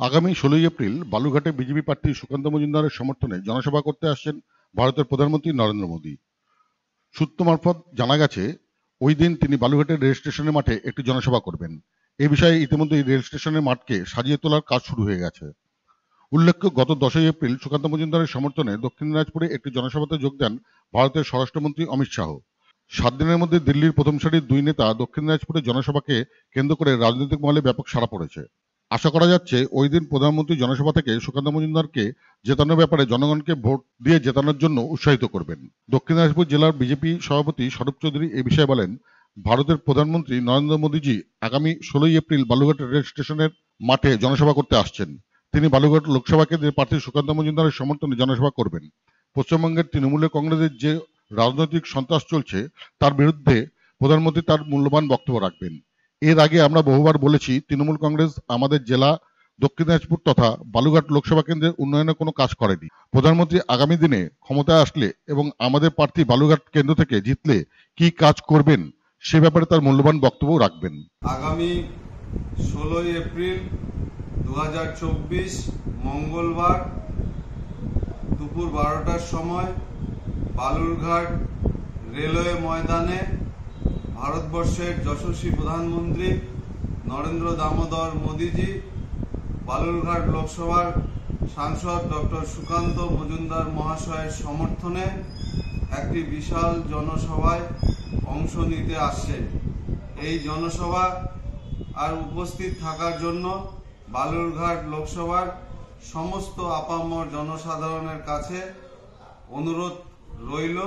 আগামী 16ই April বালুরঘাটে BJP প্রার্থী সুকান্ত মজুমদারের সমর্থনে জনসভা করতে আসছেন ভারতের প্রধানমন্ত্রী নরেন্দ্র মোদী। সূত্র মারফত জানা গেছে, ওই দিন তিনি বালুরঘাটের রেল স্টেশনের মাঠে একটি জনসভা করবেন। এই বিষয়ে ইতিমধ্যেই রেল স্টেশনের মাঠকে সাজিয়ে তোলার কাজ শুরু হয়ে গেছে। উল্লেখ্য, গত 10ই এপ্রিল সুকান্ত মজুমদারের সমর্থনে দক্ষিণ দিনাজপুরে একটি জনসভাতে যোগ দেন ভারতের স্বরাষ্ট্রমন্ত্রী অমিত শাহ। 7 দিনের মধ্যে দিল্লির প্রথম সারির দুই নেতা দক্ষিণ দিনাজপুরে জনসভাকে কেন্দ্র করে রাজনৈতিক মহলে ব্যাপক সাড়া পড়েছে। আশা করা যাচ্ছে, ওই দিন প্রধানমন্ত্রী জনসভা থেকে সুকান্ত মজুমদারকে জেতানোর ব্যাপারে জনগণকে ভোট দিয়ে জেতানোর জন্য উৎসাহিত করবেন। দক্ষিণ দিনাজপুর জেলার বিজেপি সভাপতি স্বরূপ চৌধুরী এ বিষয়ে বলেন, ভারতের প্রধানমন্ত্রী নরেন্দ্র মোদীজি আগামী 16ই এপ্রিল বালুরঘাট রেল স্টেশনের মাঠে জনসভা করতে আসছেন। তিনি বালুরঘাট লোকসভা কেন্দ্রের প্রার্থী সুকান্ত মজুমদারের সমর্থনে জনসভা করবেন। পশ্চিমবঙ্গের তৃণমূলের কংগ্রেসের যে রাজনৈতিক সন্ত্রাস চলছে, তার বিরুদ্ধে প্রধানমন্ত্রী তার মূল্যবান বক্তব্য রাখবেন। এর আগে আমরা বহুবার বলেছি, তৃণমূল কংগ্রেস আমাদের জেলা দক্ষিণ দিনাজপুর তথা বালুরঘাট লোকসভা কেন্দ্রের উন্নয়নের কোনো কাজ করেনি। প্রধানমন্ত্রী আগামী দিনে ক্ষমতায় আসলে এবং আমাদের প্রার্থী বালুরঘাট কেন্দ্র থেকে জিতলে কি কাজ করবেন সে ব্যাপারে তার মূল্যবান বক্তব্য রাখবেন। আগামী 16ই এপ্রিল 2024 মঙ্গলবার দুপুর 12টার সময় বালুরঘাট রেলওয়ে ময়দানে ভারতবর্ষের যশস্বী প্রধানমন্ত্রী নরেন্দ্র দামোদর মোদীজি বালুরঘাট লোকসভার সাংসদ ডক্টর সুকান্ত মজুমদার মহাশয়ের সমর্থনে একটি বিশাল জনসভায় অংশ নিতে আসছেন। এই জনসভা আর উপস্থিত থাকার জন্য বালুরঘাট লোকসভার সমস্ত আপামর জনসাধারণের কাছে অনুরোধ রইল।